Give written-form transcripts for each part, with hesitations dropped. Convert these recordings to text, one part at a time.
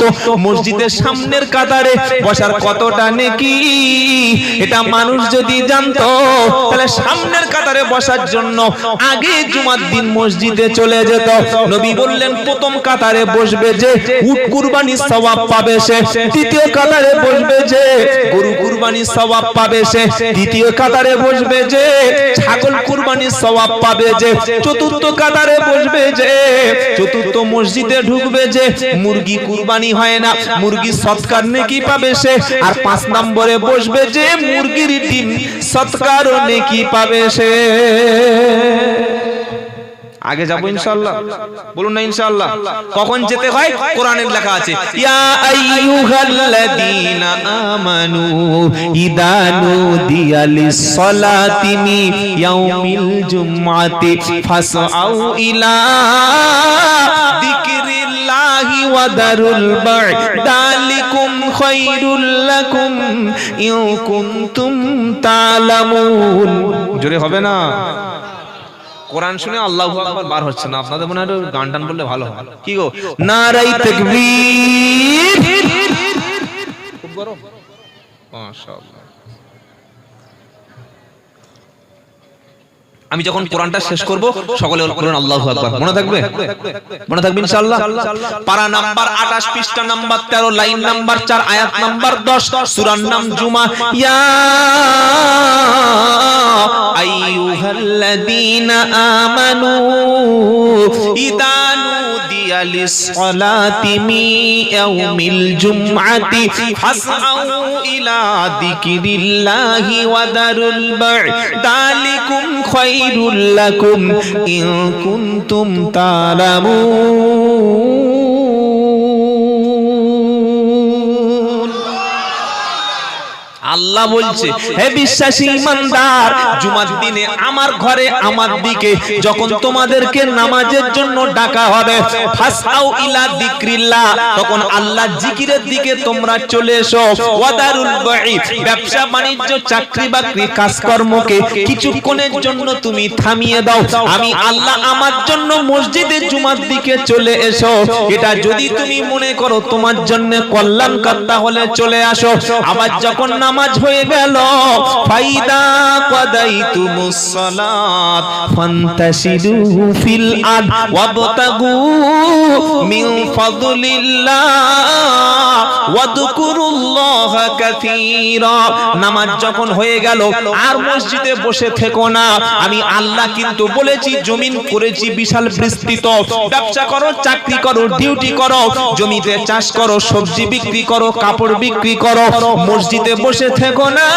থাকতো মসজিদের সামনের কাতারে বসার কতটা নেকি এটা মানুষ যদি জানতো তাহলে সামনের কাতারে বসার জন্য আগে জুমার দিন মসজিদে চলে যেত। নবী বললেন প্রথম কাতারে বসবে যে উট কুরবানির সওয়াব পাবে সে, দ্বিতীয় কাতারে বসবে যে গরু কুরবানির সওয়াব পাবে সে, তৃতীয় কাতারে বসবে যে ছাগল কুরবানির সওয়াব পাবে যে, চতুর্থ কাতারে বসবে যে, চতুর্থ মসজিদে ঢুকবে যে মুরগি কুরবানি হয় না মুরগি সৎকার নেকি পাবে সে, আর 5 নম্বরে বসবে যে মুরগির ডিম সৎকার নেকি পাবে সে। আগে যাব ইনশাআল্লাহ, বলুন না ইনশাআল্লাহ। কখন যেতে হয়? কোরআনের লেখা আছে ইয়া আইয়ুহাল্লাযীনা আমানু ইযা নুদিয়া লিস-সালাতি মিন ইয়াউমিল জুমআতি ফাসআউ ইলা যিকরিল্লাহি ওয়া দারুল বাই যালিকুম খায়রুল লাকুম ইন কুনতুম তা'লামুন। জোরে হবে না? কোরআন শুনে আল্লাহু আকবার বার হচ্ছে না, আপনাদের মনে হয় গান টান বললে ভালো হয়। কি গো, নারায়ে তাকবীর। খুব গরম, মাশাআল্লাহ। আমি যখন কোরআনটা শেষ করব সকলে বলুন আল্লাহু আকবার। মনে থাকবে? মনে থাকবে ইনশাআল্লাহ। পারা নাম্বার 28 পৃষ্ঠা নাম্বার 13 লাইন নাম্বার 4 আয়াত নাম্বার 10 সূরার নাম জুমা। ইয়া আইয়ুহাল্লাযীনা আমানু ইযা নুদিয়া লিস-সালাতি মিন ইয়াউমিল জুমআতি ফাসআউ ইলা যিকরিল্লাহি ওয়া দারুল বাই যালিকুম খায়রুল লাকুম ইন কুনতুম তা'লামুন। আল্লাহ বলছে হে বিশ্বাসী ঈমানদার, জুমার দিনে আমার ঘরে আমার দিকে যখন তোমাদেরকে নামাজের জন্য ডাকা হবে ফাসআউ ইলা যিকরিল্লাহ, তখন আল্লাহর জিকিরের দিকে তোমরা চলে এসো। ওয়াদারুল বাই, ব্যবসা বাণিজ্য চাকরি বাকরি কাজকর্মকে কিছুক্ষণের জন্য তুমি থামিয়ে দাও। আমি আল্লাহ আমার জন্য মসজিদে জুমার দিকে চলে এসো। এটা যদি তুমি মনে করো তোমার জন্য কল্যাণকর তাহলে চলে আসো। আবার যখন নামাজ হয়ে গেল ফাইদা কাদাইতুমুস সালাত ফান্তাশিরু ফিল আরদ ওয়াবতাগু মিন ফাদলিল্লাহ ওয়াযকুরুল্লাহা কাসীরা। নামাজ যখন হয়ে গেল আর মসজিদে বসে থেকো না। আমি আল্লাহ কিন্তু বলেছি জমিন করেছি বিশাল বিস্তৃত, ব্যবসা করো চাকরি করো ডিউটি করো, জমিতে চাষ করো সবজি বিক্রি করো কাপড় বিক্রি করো, মসজিদে বসে থেকো না।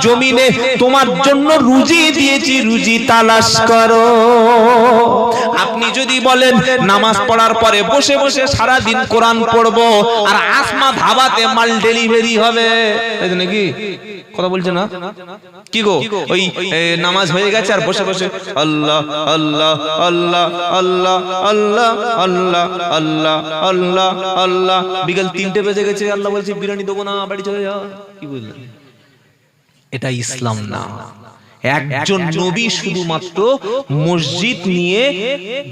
জমিনে তোমার জন্য রুজি দিয়েছি, রুজি তালাশ করো। আপনি যদি বলেন নামাজ পড়ার পরে বসে বসে সারা দিন কোরআন পড়বো আর আসমা ধাবাতে মাল ডেলিভারি হবে, তাই তো নাকি? কথা বলছে না কি গো? ওই নামাজ হয়ে গেছে আর বসে বসে আল্লাহ আল্লাহ আল্লাহ আল্লাহ আল্লাহ আল্লাহ আল্লাহ আল্লাহ আল্লাহ, বিকেল 3টে বেজে গেছে, আল্লাহ বলছে বিরিয়ানি দেবো না, বাড়ি চলে যাও। কি বুঝলেন? এটা ইসলাম না। একজন নবী শুধুমাত্র মসজিদ নিয়ে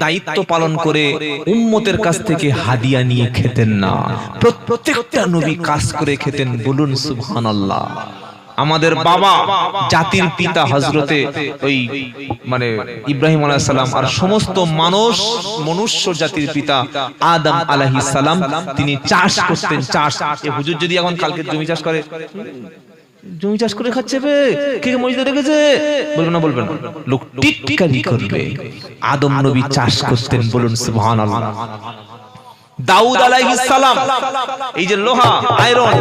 দায়িত্ব পালন করে উম্মতের কাছ থেকে হাদিয়া নিয়ে খেতেন না, প্রত্যেকটা নবী কাজ করে খেতেন। বলুন সুবহানাল্লাহ। আমাদের বাবা জাতির পিতা হযরতে ওই মানে ইব্রাহিম আলাইহিস সালাম আর সমস্ত মনুষ্য জাতির পিতা আদম আলাইহিস সালাম তিনি চাষ করতেন। চাষ, হুজুর যদি এখন কালকে জমি চাষ করে, জমি চাষ করে খাচ্ছে বে, কে মসজিদে রেখেছে? বলবেন না, বলবেন না, লোক টিটকারি করবে। আদম নবী চাষ করতেন। বলুন সুবহানাল্লাহ। দাউদ আলাইহিস সালাম এই যে লোহা আয়রন,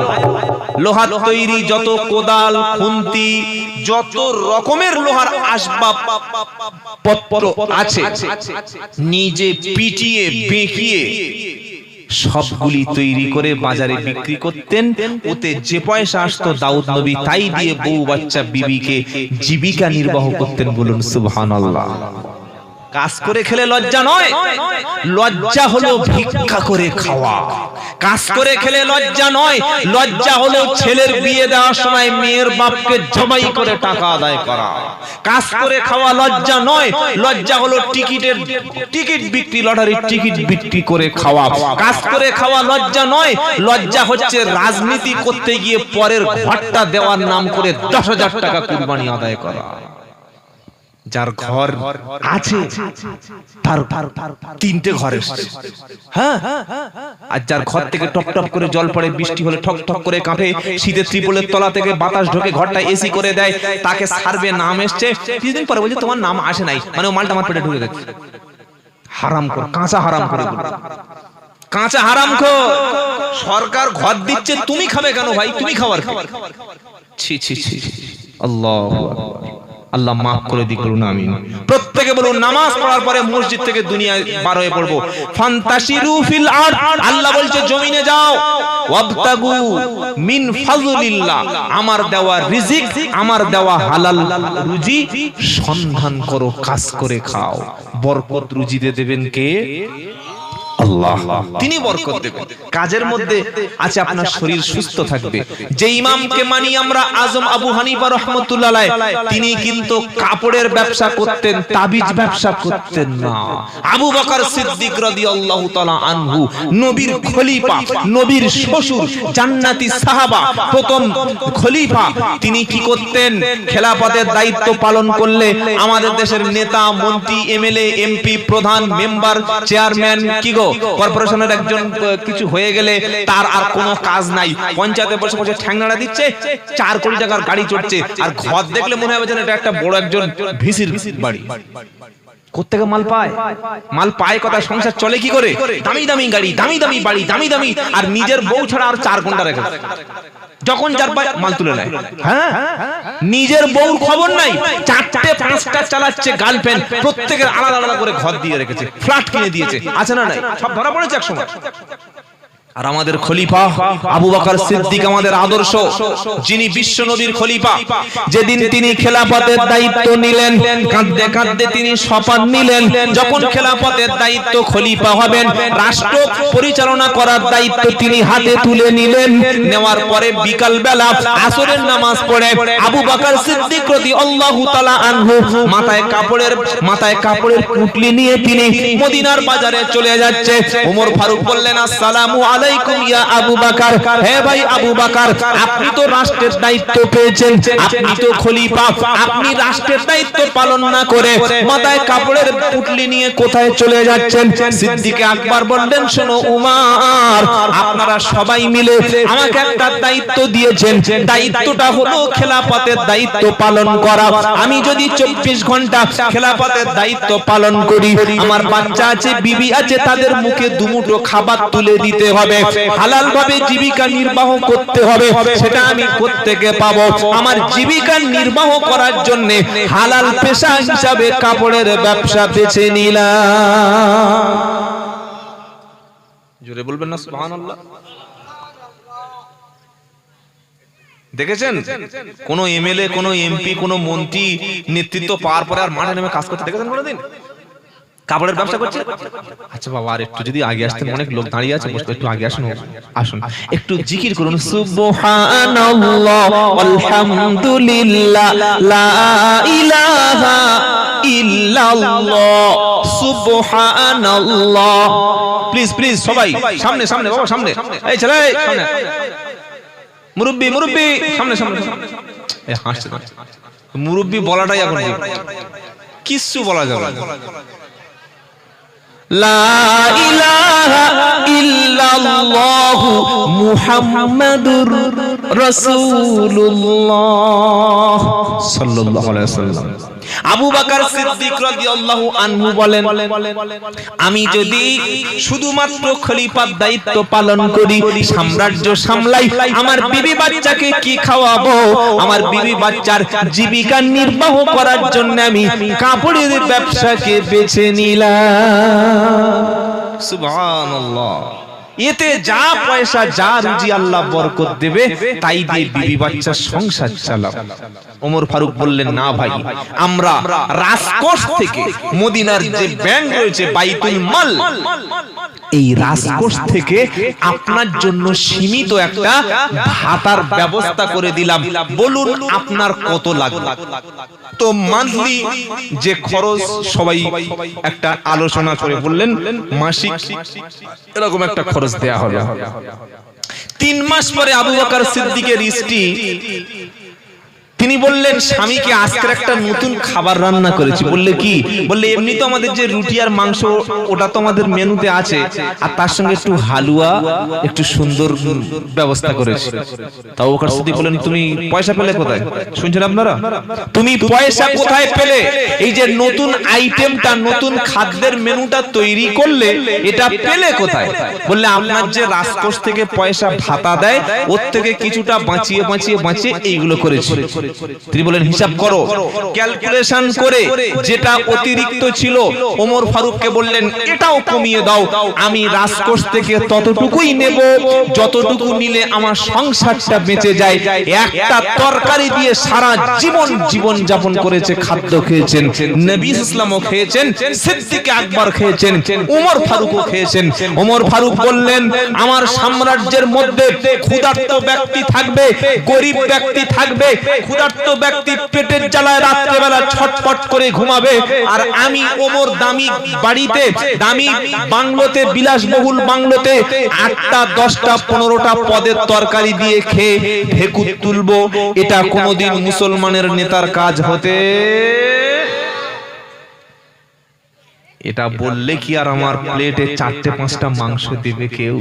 লোহা তৈরি যত কোদাল খুন্তি যত রকমের লোহার আসবাব পত্র আছে নিজে পিটিয়ে বেঁকিয়ে সবগুলি তৈরি করে বাজারে বিক্রি করতেন। ওতে যে পয়সা আসতো দাউদ নবী তাই দিয়ে বউ বাচ্চা বিবিকে জীবিকা নির্বাহ করতেন। বলুন সুবহানাল্লাহ। কাজ করে খেলে লজ্জা নয়, লজ্জা হলো ভিক্ষা করে খাওয়া। কাজ করে খেলে লজ্জা নয়, লজ্জা হলো ছেলের বিয়ে দেওয়ার সময় মেয়ের বাপকে জবাই করে টাকা আদায় করা। কাজ করে খাওয়া লজ্জা নয়, লজ্জা হলো টিকিট বিক্রি, লটারির টিকিট বিক্রি করে খাওয়া। কাজ করে খাওয়া লজ্জা নয়, লজ্জা হচ্ছে রাজনীতি করতে গিয়ে পরের ঘরটা দেওয়ার নাম করে 10,000 টাকা কুরবানি আদায় করা। যার ঘর আছে তার 3টে ঘর এসেছে, হ্যাঁ, আর যার ঘর থেকে টপ টপ করে জল পড়ে, বৃষ্টি হলে ঠক ঠক করে কাঁপে, শীতের ত্রিপলের তলা থেকে বাতাস ঢোকে, ঘরটা এসি করে দেয়, তাকে সার্ভে নাম এসছে, কিছুদিন পরে বলছে তোমার নাম আসে নাই, মানে ও মালটা আমার পেটে ঢুকে গেছে। হারাম করে, কাঁচা হারাম করে, কাঁচা হারাম খো। সরকার ঘর দিচ্ছে, তুমি খাবে কেন ভাই? তুমি খাবার খাও। ছি ছি ছি, আল্লাহু আকবার। আল্লাহ মাফ করে দিক, করুন আমিন। প্রত্যেকে বলুন নামাজ পড়ার পরে মসজিদ থেকে দুনিয়ায় বার হয়ে পড়বো। ফান্তাশিরু ফিল আরদ, আল্লাহ বলছে জমিনে যাও, ওয়াবতাগু মিন ফাজলিল্লাহ, আমার দেওয়া রিজিক, আমার দেওয়া হালাল রুজি সন্ধান করো, কাজ করে খাও। বরকত রুজিতে দেবেন কে? আল্লাহ, তিনি বরকত দেবেন। কাজের মধ্যে আছে আপনার শরীর সুস্থ থাকবে। যে ইমামকে মানি আমরা আজম আবু হানিফা রাহমাতুল্লাহ আলাইহি, তিনি কিন্তু কাপড়ের ব্যবসা করতেন, তাবিজ ব্যবসা করতেন না। আবু বকর সিদ্দিক রাদিয়াল্লাহু তাআলা আনহু, নবীর খলিফা, নবীর শ্বশুর, জান্নাতি সাহাবা, প্রথম খলিফা, তিনি কি করতেন? খেলাফতের দায়িত্ব পালন করলে আমাদের দেশের নেতা, মন্ত্রী, এমএলএ, এমপি, প্রধান, মেম্বার, চেয়ারম্যান, কি গো কর্পোরেশনের একজন কিছু হয়ে গেলে তার আর কোনো কাজ নাই, পঞ্চায়েতে বসে বসে ঠ্যাংনাড়া দিচ্ছে, 4 কোটি টাকার গাড়ি চড়ছে, আর ঘর দেখলে মনে হবে যেন এটা একটা বড় একজন ভিসির বাড়ি। কোত্থেকে মাল পায়? মাল পায় কথা, সংসার চলে কি করে? দামি দামি গাড়ি, দামি দামি বাড়ি, দামি দামি, আর নিজের বউ ছাড়া আর 4 ঘন্টা রেখে যখন যার পায় মাল তুলে নেয়। হ্যাঁ, নিজের বউর খবর নাই, 4টে 5টা চালাচ্ছে গার্লফ্রেন্ড, প্রত্যেকের আলাদা আলাদা করে ঘর দিয়ে রেখেছে, ফ্ল্যাট কিনে দিয়েছে, আছে না নাই? সব ধরা পড়েছে এক সময়। আর আমাদের খলিফা আবু বকর সিদ্দিক আমাদের আদর্শ, যিনি বিশ্ব নবীর খলিফা, যেদিন তিনি খেলাফতের দায়িত্ব নিলেন, কাঁদতে কাঁদতে তিনি শপথ নিলেন, যখন খেলাফতের দায়িত্ব খলিফা হবেন, রাষ্ট্র পরিচালনা করার দায়িত্ব তিনি হাতে তুলে নিলেন। নেওয়ার পরে বিকাল বেলা আসরের নামাজ পড়ে আবু বকর সিদ্দিক রাদিয়াল্লাহু তাআলা আনহু মাথায় কাপড়ের পুটলি নিয়ে তিনি মদিনার বাজারে চলে যাচ্ছে। ওমর ফারুক বললেন, আসসালামু আলাইকুম ইয়া আবু বকর। হে ভাই আবু বকর, আপনি তো রাষ্ট্রের দায়িত্ব পেয়েছেন, আপনি তো খলিফা, আপনি রাষ্ট্রের দায়িত্ব পালন না করে মাথায় কাপড়ের পুটলি নিয়ে কোথায় চলে যাচ্ছেন? সিদ্দিক আকবর বললেন, শোনো উমর, আপনারা সবাই মিলে আমাকে একটা দায়িত্ব দিয়েছেন, দায়িত্বটা হলো খেলাফতের দায়িত্ব পালন করা। আমি যদি 24 ঘন্টা খেলাফতের দায়িত্ব পালন করি, আমার বাচ্চা আছে, বিবি আছে, তাদের মুখে দুমুঠো খাবার তুলে দিতে হবে, হালাল ভাবে জীবিকা নির্বাহ করতে হবে, সেটা আমি কোত্থেকে পাবো? আমার জীবিকা নির্বাহ করার জন্য হালাল পেশা হিসাবে কাপড়ের ব্যবসা বেছে নিলাম। জোরে বলবেন না সুবহানাল্লাহ। দেখেছেন কোন এমএলএ, কোন এমপি, কোন মন্ত্রী নেতৃত্ব পাওয়ার পরে আর মাঠে নেমে কাজ করতে দেখেছেন কোনদিন? কাপড়ের ব্যবসা করছে। আচ্ছা বাবা, আর একটু যদি আগে আসতেন, অনেক লোক দাঁড়িয়ে আছে, একটু আগে আসুন, আসুন একটু জিকির করুন, সুবহানাল্লাহ আলহামদুলিল্লাহ লা ইলাহা ইল্লাল্লাহ সুবহানাল্লাহ। প্লিজ প্লিজ সবাই সামনে সামনে, বাবা সামনে, এই ছেলে সামনে, মুরব্বি মুরব্বি সামনে সামনে, এই হাসছে না, মুরব্বি বলাটাই এখন কিচ্ছু বলা যাবে না। লা ইলাহা ইল্লাল্লাহু মুহাম্মাদুর রাসূলুল্লাহ সাল্লাল্লাহু আলাইহি ওয়াসাল্লাম। আবু বকর সিদ্দিক রাদিয়াল্লাহু আনহু বলেন, আমি যদি শুধুমাত্র খলিফার দায়িত্ব পালন করি, সাম্রাজ্য সামলাই, আমার বিবি বাচ্চাকে কি খাওয়াবো? আমার বিবি বাচ্চার জীবিকা নির্বাহ করার জন্য আমি কাপড়ের ব্যবসাকে বেছে নিলাম। সুবহানাল্লাহ। এতে যা পয়সা যা রুজি আল্লাহ বরকত দেবে তাই দিয়ে বিবি বাচ্চা সংসার চালাও। ওমর ফারুক বললেন, না ভাই, আমরা রাজকোষ থেকে, মদিনার যে ব্যাংক রয়েছে বাইতুল মাল, এই রাজকোষ থেকে আপনার জন্য সীমিত একটা ভাতার ব্যবস্থা করে দিলাম, বলুন আপনার কত লাগবে। তো মান্থলি যে খরচ সবাই একটা আলোচনা করে বললেন, মাসিক এরকম একটা খরচ দেয়া হবে। 3 মাস পরে আবু বকর সিদ্দিকের স্ত্রী তিনি বললেন, স্বামীকে আজকে একটা নতুন খাবার রান্না করেছি। বললে কি? বললে এমনি তো আমাদের যে রুটি আর মাংস ওটা তো আমাদের মেনুতে আছে, আর তার সঙ্গে একটু হালুয়া, একটু সুন্দর ব্যবস্থা করেছি। তাও আবু বকর সিদ্দিক বললেন, তুমি পয়সা পেলে কোথায়? শুনছেন আপনারা? তুমি পয়সা কোথায় পেলে? এই যে নতুন আইটেমটা, নতুন খাদ্যের মেনুটা তৈরি করলে, এটা পেলে কোথায়? বললে আপনার যে রাজকোষ থেকে পয়সা ভাতা দেয়, ওর থেকে কিছুটা বাঁচিয়ে বাঁচিয়ে বাঁচিয়ে এইগুলো করেছি। তিনি বলেন, হিসাব করো। ক্যালকুলেশন করে যেটা অতিরিক্ত ছিল ওমর ফারুককে বললেন, এটাও কমিয়ে দাও, আমি রাজকোষ থেকে ততটুকুই নেব যতটুকু নিলে আমার সংসারটা বেঁচে যায়। একটা তরকারি দিয়ে সারা জীবন যাপন করেছে, খাদ্য খেয়েছেন, নবী ইসলামও খেয়েছেন, সিদ্দিক আকবর খেয়েছেন, ওমর ফারুকও খেয়েছেন। ওমর ফারুক বললেন, আমার সাম্রাজ্যের মধ্যে ক্ষুধার্ত ব্যক্তি থাকবে, গরিব ব্যক্তি থাকবে। ক্ষুধার্ত ব্যক্তি পেটের জ্বালায় রাত্রেবেলা ছটফট করে ঘুমাবে, আর আমি ওমর দামি বাড়িতে, দামি বাংলোতে, বিলাসবহুল বাংলোতে 8টা 10টা 15টা পদের তরকারি দিয়ে খেয়ে ভেকুত তুলবো। এটা কোনোদিন মুসলমানের নেতার কাজ হতে, এটা বললে কি আর আমার প্লেটে 4টে 5টা মাংস দেবে কেউ?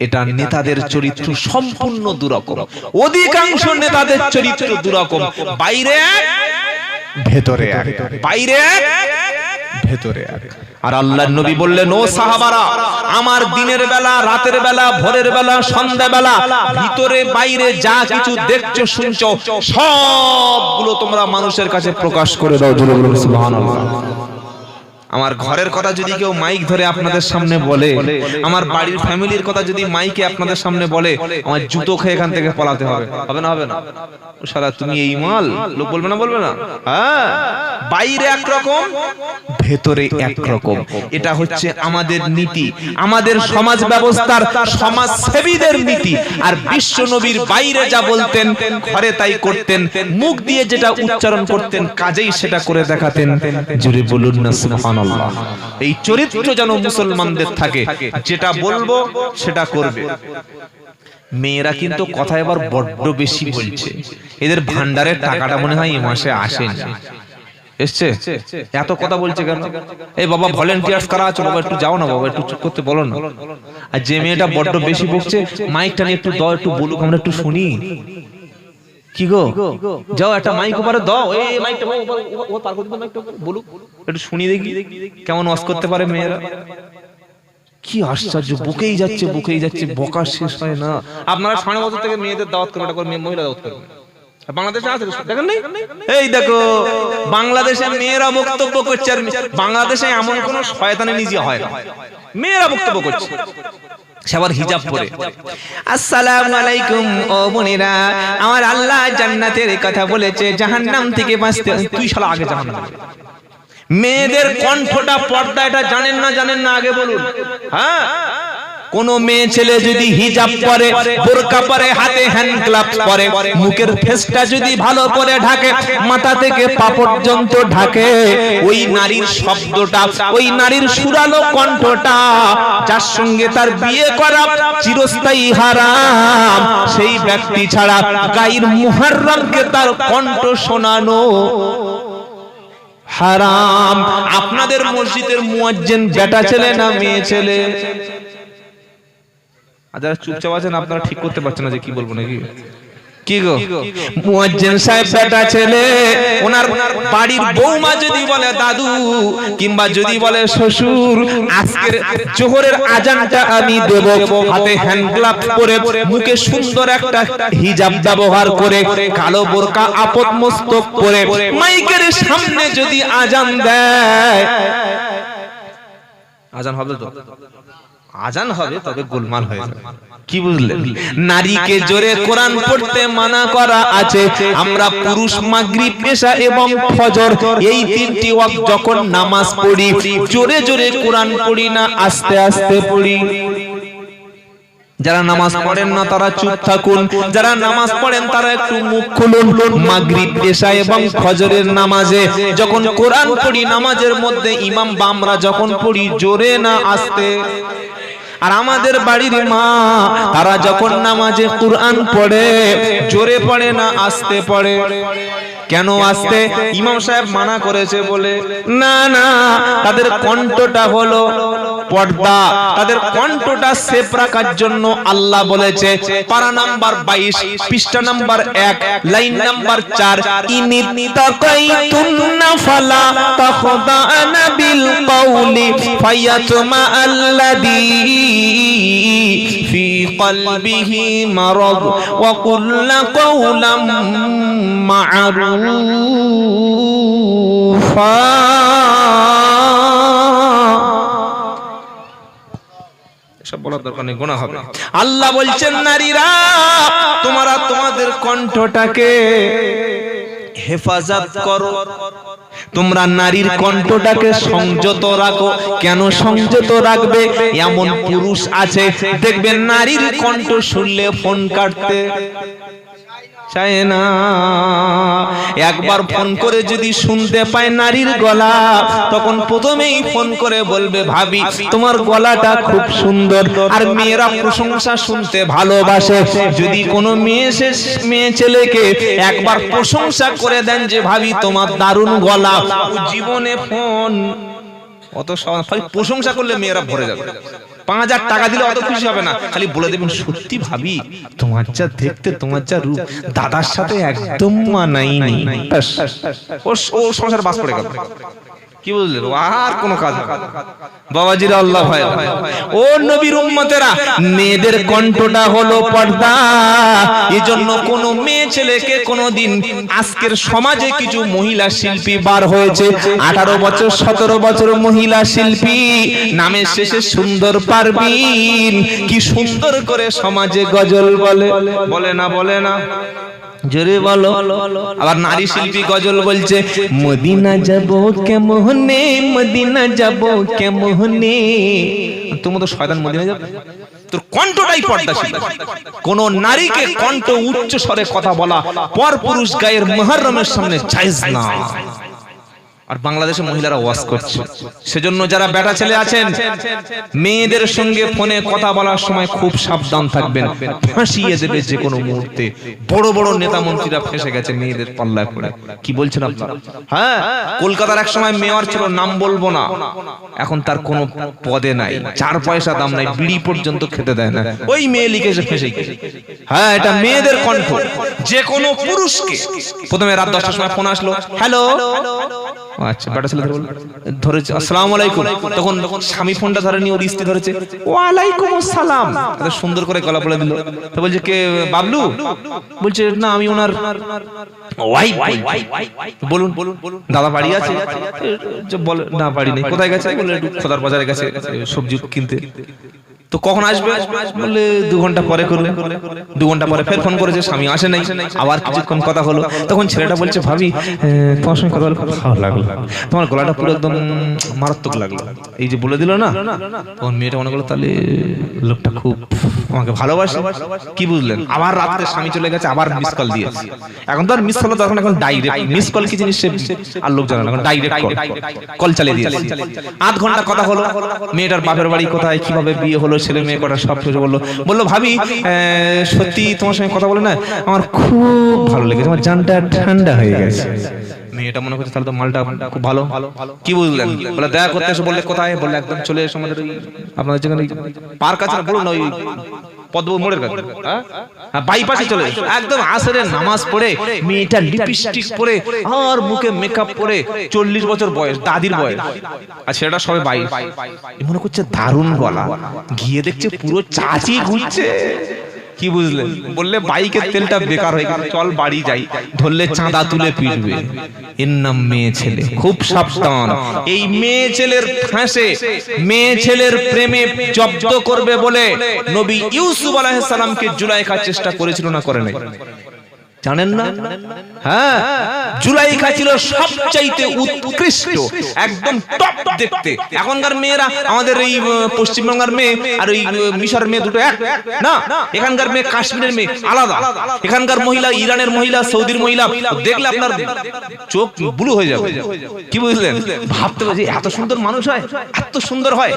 এটা নেতাদের চরিত্র সম্পূর্ণ দুরকম। অধিকাংশ নেতাদের চরিত্র দুরকম, বাইরে এক ভেতরে এক, বাইরে এক ভেতরে এক। আর আল্লাহর নবী বললেন, ও সাহাবারা, আমার দিনের বেলা, রাতের বেলা, ভোরের বেলা, সন্ধ্যা বেলা, ভিতরে বাইরে যা কিছু দেখছো শুনছো সবগুলো তোমরা মানুষের কাছে প্রকাশ করে দাও। জোরে বলুন সুবহানাল্লাহ। আমার ঘরের কথা যদি কেউ মাইক ধরে আপনাদের সামনে বলে, আমার বাড়ির ফ্যামিলির কথা যদি মাইকে আপনাদের সামনে বলে, আমার জুতো খেয়ে এখান থেকে পালাতে হবে। হবে না? হবে না? শালা তুমি এই মাল, লোক বলবে না? বলবে না? হ্যাঁ, বাইরে একরকম, ভেতরে একরকম। এটা হচ্ছে আমাদের নীতি, আমাদের সমাজ ব্যবস্থার সমাজসেবীদের নীতি। আর বিশ্ব নবীর বাইরে যা বলতেন, ঘরে তাই করতেন, মুখ দিয়ে যেটা উচ্চারণ করতেন, কাজেই সেটা করে দেখাতেন। জোরে বলুন না সুবহানাল্লাহ। এই চরিত্র যেন মুসলমানদের থাকে, যেটা বলবো সেটা করবে। মেয়েরা কিন্তু কথা এবার বড্ড বেশি বলছে, এদের ভান্ডারের টাকাটা মনে হয় এই মাসে আসেনি। এসছে? এত কথা বলছে কেন? এই বাবা ভলেন্টিয়ার্স কারা আছো, বাবা একটু যাও না, বাবা একটু চুপ করতে বলো না। আর যে মেয়েটা বড্ড বেশি বকছে, মাইকটা নিয়ে একটু দাও, একটু বলুক, আমরা একটু শুনি। কি গো, যাও একটা মাইক ওপারে দাও, এই মাইকটা ও পার করে দাও, মাইকটা বলুক, একটু শুনি দেখি কেমন ওয়াজ করতে পারে মেয়েরা। কি আশ্চর্য, বুকেই যাচ্ছে বুকেই যাচ্ছে, বকা শেষ হয় না। আপনারা 6 বছর থেকে মেয়েদের দাওয়াত করেন, এটা করে মহিলা দাওয়াত করেন। বাংলাদেশে আছে দেখেন নাই? এই দেখো বাংলাদেশে মেয়েরা বক্তব্য করছে, আর বাংলাদেশে এমন কোন শয়তানি নিজে হয় না, মেয়েরা বক্তব্য করছে, সবার হিজাব পরে। আসসালামু আলাইকুম ও বোনেরা, আমার আল্লাহ জান্নাতের কথা বলেছে, জাহান্নাম থেকে বাঁচতে। তুই শালা আগে জাহান্নামে। মেয়েদের কণ্ঠটা, পর্দা, এটা জানেন না? জানেন না? আগে বলুন। হ্যাঁ, কোন মেয়ে ছেলে যদি হিজাব পরে, বোরকা পরে, হাতে হ্যান্ড গ্লাভস পরে, মুখের ফেসটা যদি ভালো করে ঢাকে, মাথা থেকে পা পর্যন্ত ঢাকে, ওই নারীর শব্দটা, ওই নারীর সুরালো কণ্ঠটা, যার সঙ্গে তার বিয়ে করা চিরস্থায়ী হারাম, সেই ব্যক্তি ছাড়া গায়ের মুহাররমকে তার কণ্ঠ শোনানো হারাম। আপনাদের মসজিদের মুয়াজ্জিন বেটা ছেলে না মেয়ে ছেলে? যারা চুপচাপ আছেন আপনারা ঠিক করতে পারছেন না যে কি বলবো নাকি? কি গো, মুয়াজ্জিন সাহেব বেটা ছেলে, ওনার বাড়ির বৌমা যদি বলে দাদু, কিংবা যদি বলে শ্বশুর, আজকের জোহরের আজানটা আমি দেব, হাতে হ্যান্ড গ্লাভ পরে, মুখে সুন্দর একটা হিজাব ব্যবহার করে, কালো বোরকা আপদ মস্তক পরে, মাইকের সামনে যদি আজান দেয়, আজান হবে তো? আজান হবে তবে গোলমাল হয়ে যাবে। কি বুঝলেন? নারীকে জোরে কোরআন পড়তে মানা করা আছে। আমরা পুরুষ মাগরিব এশা এবং ফজর এই তিনটি ওয়াক্ত যখন নামাজ পড়ি জোরে জোরে কোরআন পড়ি না, আস্তে আস্তে পড়ি। যারা নামাজ পড়েন না তারা চুপ থাকুন, যারা নামাজ পড়েন তারা একটু মুখ খুলুন। মাগরিব এশা এবং ফজরের নামাজে যখন কোরআন পড়ি নামাজের মধ্যে ইমাম বা আমরা যখন পড়ি জোরে না আস্তে। আর আমাদের বাড়ির মা তারা যখন নামাজে কোরআন পড়ে জোরে পড়ে না আস্তে পড়ে। কেন আস্তে? ইমাম সাহেব মানা করেছে বলে না, না, তাদের কণ্ঠটা হলো পর্দা, তাদের কণ্ঠটা সেফ রাখার জন্য আল্লাহ বলেছে পারা নাম্বার 22 পৃষ্ঠা নাম্বার 1 লাইন নাম্বার 4 ইনিত্তাকাইতুন্না ফালা তাখদানা বিল কওলি ফায়াতমা আল্লাযী ফি কলবিহি মারাদ ওয়া কুল্লা কওলাম মা'রুফা। সব বলার দরকার নেই, গুনাহ হবে। আল্লাহ বলছেন নারীরা তোমরা তোমাদের কণ্ঠটাকে হেফাজত করো, তোমরা নারীর কণ্ঠটাকে সংযত রাখো। কেন সংযত রাখবে? এমন পুরুষ আছে দেখবেন নারীর কণ্ঠ শুনলে ফোন কাটতে চায় না। একবার ফোন করে যদি শুনতে পায় নারীর গলা তখন প্রথমেই ফোন করে বলবে ভাবি তোমার গলাটা খুব সুন্দর। আর মেয়েরা প্রশংসা শুনতে ভালোবাসে। যদি কোনো মেয়ে ছেলেকে একবার প্রশংসা করে দেন যে ভাবি তোমার দারুণ গলা, জীবনে ফোন অত প্রশংসা করলে মেয়েরা ভরে যাবে। 5000 টাকা দিলে অত খুশি হবে না, খালি বলে দেবেন সত্যি ভাবি তোমার যা দেখতে, তোমার যা রূপ দাদার সাথে একদম মানায়নি। ও সংসার বাস করে গেল। কি বুঝলেন? আর কোনো কাজ না। বাবাজিরা আল্লাহ ভাই ও নবীর উম্মতেরা, মেয়েদের কণ্ঠটা হলো পর্দা। এজন্য কোন মেয়ে ছেলেকে কোনদিন আজকের সমাজে কিছু মহিলা শিল্পী বার হয়েছে 18 বছর 17 বছর মহিলা শিল্পী, নামের শেষে সুন্দর পারবিন, কি সুন্দর করে সমাজে গজল বলে, বলে না বলে না জোরে বলো। আবার নারী শিল্পী গজল বলছে মদিনা যাব কেমনে, মদিনা যাব কেমনে। তুমি তো শয়তান মদিনা যাবে, তোর কণ্ঠটাই পর্দাশীল। কোন নারীকে কণ্ঠ উচ্চ স্বরে কথা বলা পর পুরুষ গায়ের মুহররমের সামনে জায়েজ না। আর বাংলাদেশে মহিলারা ওয়াজ করছে। সেজন্য যারা বেটা ছেলে আছেন মেয়েদের সঙ্গে ফোনে কথা বলার সময় খুব সাবধান থাকবেন, ফাঁসিয়ে দেবে যে কোনো মুহূর্তে। বড় বড় নেতা মন্ত্রীরা ফেঁসে গেছে মেয়েদের পাল্লায় পড়ে। কি বলছেন আপনারা? হ্যাঁ, কলকাতার এক সময় মেয়র ছিল, নাম বলবো না, এখন তার কোনো পদে নাই, 4 পয়সা দাম নাই, বিড়ি পর্যন্ত খেতে দেয় না। ওই মেয়ে লিখেছে ফেঁসে গেছে। হ্যাঁ, এটা মেয়েদের কণ্ঠ। যে কোনো পুরুষকে প্রথমে রাত 10টার সময় ফোন আসলো, হ্যালো, আচ্ছা বেটা ছেলে ধরেছে আসসালামু আলাইকুম, তখন স্বামী ফোনটা ধরেনি, ওর স্ত্রী ধরেছে ওয়ালাইকুম আসসালাম, এত সুন্দর করে গলা বলে দিল। তো বলছে কে বাবলু? বলছে না আমি ওনার ওয়াইফ। বলুন দাদা বাড়ি আছে? বলে না বাড়ি নেই। কোথায় গেছে? বলে একটু খোদার বাজারে গেছে সবজি কিনতে। তো কখন আসবে? বলে 2 ঘন্টা পরে করলে। 2 ঘন্টা পরে ফের ফোন করেছে, স্বামী আসে নাই। আবার কিছুক্ষণ কথা হলো, তখন ছেলেটা বলছে ভাবি তোমার সঙ্গে কথা বলে খুব ভালো লাগলো, তোমার গলাটা পুরো একদম মারাত্মক লাগলো। এই যে বলে দিল না, তখন মেয়েটা মনে করলো তাহলে লোকটা খুব আমাকে ভালোবাসে। কি বুঝলেন? আবার রাতে স্বামী চলে গেছে, আবার মিস কল দিয়েছে। এখন তো আর মিস কল তখন, এখন ডাইরেক্ট মিস কল কি জিনিস আর লোক জানে না, এখন ডাইরেক্ট কল চালিয়ে দিয়েছে। 8 ঘন্টা কথা হলো, মেয়েটার বাপের বাড়ি কোথায়, কিভাবে বিয়ে হলো, ছেলে মেয়ে কটা সব কিছু বললো ভাবি সত্যি তোমার সঙ্গে কথা বলে না আমার খুব ভালো লেগেছে, আমার জানটা ঠান্ডা হয়ে গেছে। মেয়েটা মনে করছে তাহলে তো মালটা খুব ভালো। কি বুঝলেন? বলে দেখা করতে এসে। বললে কোথায়? বললে একদম চলে এসে আমাদের আপনাদের যেখানে পার্ক আছে না, বলুন ওই পদ্ম মোড়ের কাছে, বাইপাসে চলে এসে একদম আসরের নামাজ পড়ে মেয়েটা লিপস্টিক পরে আর মুখে মেকআপ পরে, 40 বছর বয়স, দাদির বয়স, আর ছেলেটা সবে 22। মনে করছে দারুণ গলা, গিয়ে দেখছে পুরো চাচি ঘুরছে। কি বুঝলেন? বললে বাইকের তেলটা বেকার হয়ে গেল, চল বাড়ি যাই, ধরলে চাঁদা তুলে পিটবে। এর নাম মেয়ে ছেলে। খুব সাবধান, এই মেয়ে ছেলের ফাঁসে, মেয়ে ছেলের প্রেমে জব্দ করবে বলে নবী ইউসুফ আলাইহিস সালামকে জুলাইখা চেষ্টা করেছিল না করে নাই? জানেন না? হ্যাঁ, জুলাইখা ছিল সবচাইতে উৎকৃষ্ট, একদম টপ দেখতে। এখনকার মেয়েরা, আমাদের এই পশ্চিমবঙ্গের মেয়ে আর ওই মিশরের মেয়ে দুটো এক না। এখানকার মেয়ে কাশ্মীরের মেয়ে আলাদা। এখানকার মহিলা, ইরানের মহিলা, সৌদির মহিলা দেখলে আপনার চোখ ব্লু হয়ে যাবে। কি বুঝলেন? ভাবতে পারছি এত সুন্দর মানুষ হয়, এত সুন্দর হয়।